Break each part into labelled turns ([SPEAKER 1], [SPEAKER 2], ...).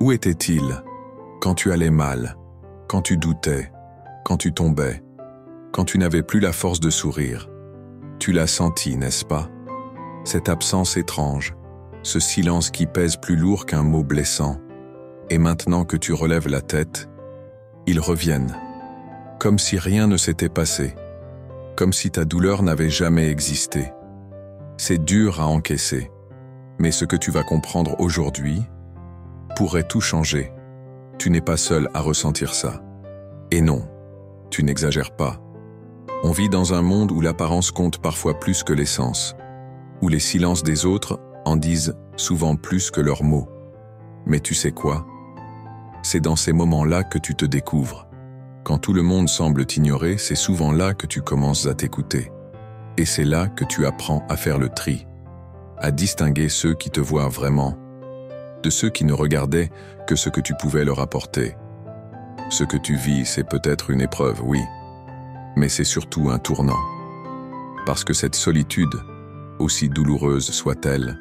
[SPEAKER 1] Où était-il quand tu allais mal, quand tu doutais, quand tu tombais, quand tu n'avais plus la force de sourire? Tu l'as senti, n'est-ce pas? Cette absence étrange, ce silence qui pèse plus lourd qu'un mot blessant. Et maintenant que tu relèves la tête, ils reviennent, comme si rien ne s'était passé, comme si ta douleur n'avait jamais existé. C'est dur à encaisser, mais ce que tu vas comprendre aujourd'hui pourrait tout changer. Tu n'es pas seul à ressentir ça. Et non, tu n'exagères pas. On vit dans un monde où l'apparence compte parfois plus que l'essence, où les silences des autres en disent souvent plus que leurs mots. Mais tu sais quoi? C'est dans ces moments-là que tu te découvres. Quand tout le monde semble t'ignorer, c'est souvent là que tu commences à t'écouter. Et c'est là que tu apprends à faire le tri, à distinguer ceux qui te voient vraiment, de ceux qui ne regardaient que ce que tu pouvais leur apporter. Ce que tu vis, c'est peut-être une épreuve, oui, mais c'est surtout un tournant. Parce que cette solitude, aussi douloureuse soit-elle,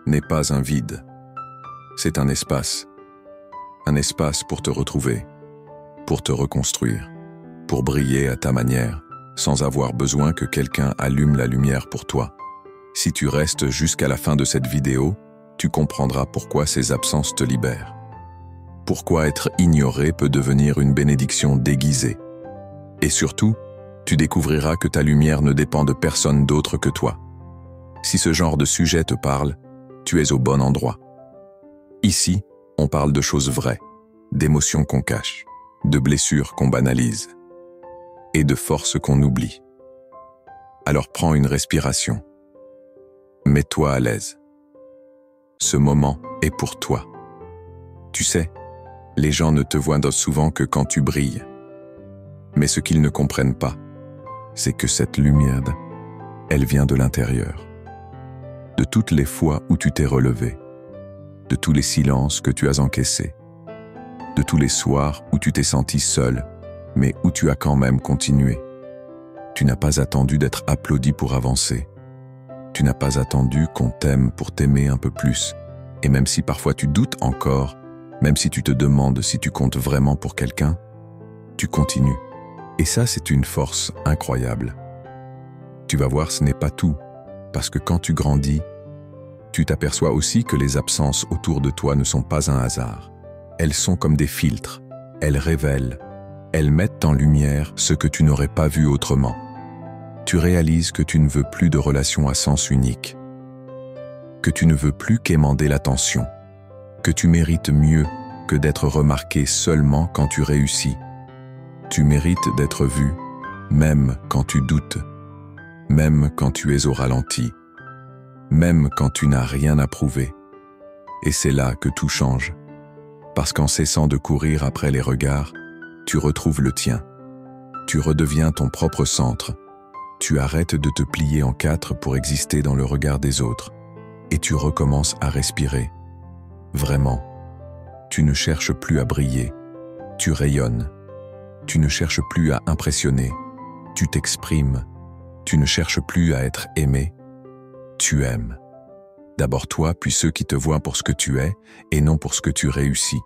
[SPEAKER 1] n'est pas un vide. C'est un espace pour te retrouver, pour te reconstruire, pour briller à ta manière, sans avoir besoin que quelqu'un allume la lumière pour toi. Si tu restes jusqu'à la fin de cette vidéo, tu comprendras pourquoi ces absences te libèrent. Pourquoi être ignoré peut devenir une bénédiction déguisée. Et surtout, tu découvriras que ta lumière ne dépend de personne d'autre que toi. Si ce genre de sujet te parle, tu es au bon endroit. Ici, on parle de choses vraies, d'émotions qu'on cache, de blessures qu'on banalise et de forces qu'on oublie. Alors prends une respiration. Mets-toi à l'aise. Ce moment est pour toi. Tu sais, les gens ne te voient souvent que quand tu brilles. Mais ce qu'ils ne comprennent pas, c'est que cette lumière, elle vient de l'intérieur. De toutes les fois où tu t'es relevé, de tous les silences que tu as encaissés, de tous les soirs où tu t'es senti seul, mais où tu as quand même continué. Tu n'as pas attendu d'être applaudi pour avancer. Tu n'as pas attendu qu'on t'aime pour t'aimer un peu plus. Et même si parfois tu doutes encore, même si tu te demandes si tu comptes vraiment pour quelqu'un, tu continues. Et ça, c'est une force incroyable. Tu vas voir, ce n'est pas tout, parce que quand tu grandis, tu t'aperçois aussi que les absences autour de toi ne sont pas un hasard. Elles sont comme des filtres, elles révèlent, elles mettent en lumière ce que tu n'aurais pas vu autrement. Tu réalises que tu ne veux plus de relations à sens unique, que tu ne veux plus quémander l'attention, que tu mérites mieux que d'être remarqué seulement quand tu réussis. Tu mérites d'être vu, même quand tu doutes, même quand tu es au ralenti, même quand tu n'as rien à prouver. Et c'est là que tout change, parce qu'en cessant de courir après les regards, tu retrouves le tien. Tu redeviens ton propre centre. Tu arrêtes de te plier en quatre pour exister dans le regard des autres, et tu recommences à respirer. Vraiment, tu ne cherches plus à briller, tu rayonnes. Tu ne cherches plus à impressionner, tu t'exprimes. Tu ne cherches plus à être aimé, tu aimes. D'abord toi, puis ceux qui te voient pour ce que tu es, et non pour ce que tu réussis.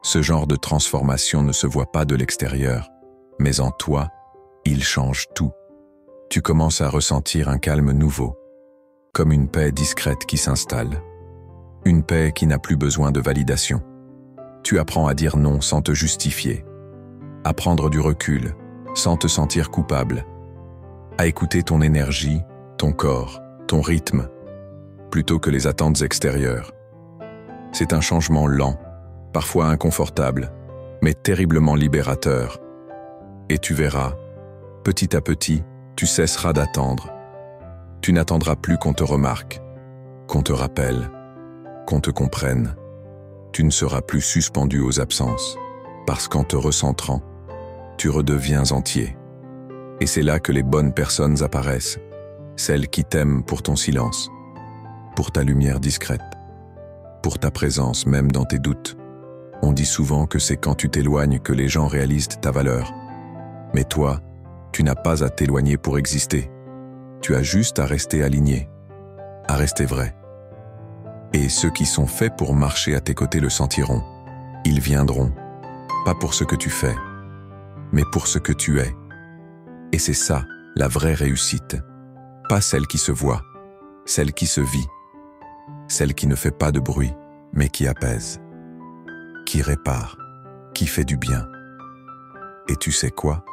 [SPEAKER 1] Ce genre de transformation ne se voit pas de l'extérieur, mais en toi, il change tout. Tu commences à ressentir un calme nouveau, comme une paix discrète qui s'installe. Une paix qui n'a plus besoin de validation. Tu apprends à dire non sans te justifier, à prendre du recul sans te sentir coupable, à écouter ton énergie, ton corps, ton rythme, plutôt que les attentes extérieures. C'est un changement lent, parfois inconfortable, mais terriblement libérateur. Et tu verras, petit à petit, tu cesseras d'attendre. Tu n'attendras plus qu'on te remarque, qu'on te rappelle, qu'on te comprenne. Tu ne seras plus suspendu aux absences, parce qu'en te recentrant, tu redeviens entier. Et c'est là que les bonnes personnes apparaissent, celles qui t'aiment pour ton silence, pour ta lumière discrète, pour ta présence même dans tes doutes. On dit souvent que c'est quand tu t'éloignes que les gens réalisent ta valeur. Mais toi, tu n'as pas à t'éloigner pour exister. Tu as juste à rester aligné, à rester vrai. Et ceux qui sont faits pour marcher à tes côtés le sentiront. Ils viendront, pas pour ce que tu fais, mais pour ce que tu es. Et c'est ça, la vraie réussite. Pas celle qui se voit, celle qui se vit, celle qui ne fait pas de bruit, mais qui apaise, qui répare, qui fait du bien. Et tu sais quoi?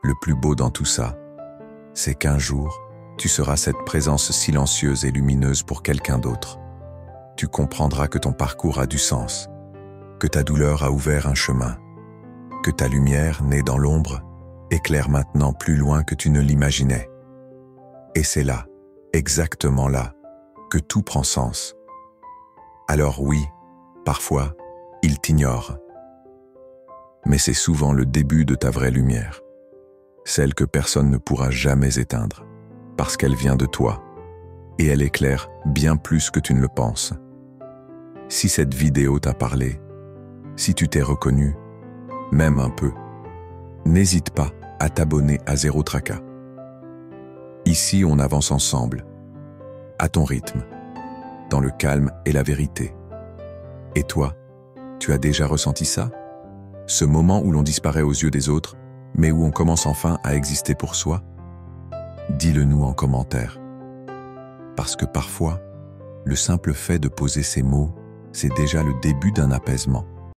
[SPEAKER 1] Le plus beau dans tout ça, c'est qu'un jour, tu seras cette présence silencieuse et lumineuse pour quelqu'un d'autre. Tu comprendras que ton parcours a du sens, que ta douleur a ouvert un chemin, que ta lumière, née dans l'ombre, éclaire maintenant plus loin que tu ne l'imaginais. Et c'est là, exactement là, que tout prend sens. Alors oui, parfois, il t'ignore. Mais c'est souvent le début de ta vraie lumière, celle que personne ne pourra jamais éteindre, parce qu'elle vient de toi, et elle éclaire bien plus que tu ne le penses. Si cette vidéo t'a parlé, si tu t'es reconnu, même un peu, n'hésite pas à t'abonner à Zéro Tracas. Ici, on avance ensemble, à ton rythme, dans le calme et la vérité. Et toi, tu as déjà ressenti ça? Ce moment où l'on disparaît aux yeux des autres, mais où on commence enfin à exister pour soi? Dis-le nous en commentaire. Parce que parfois, le simple fait de poser ces mots, c'est déjà le début d'un apaisement.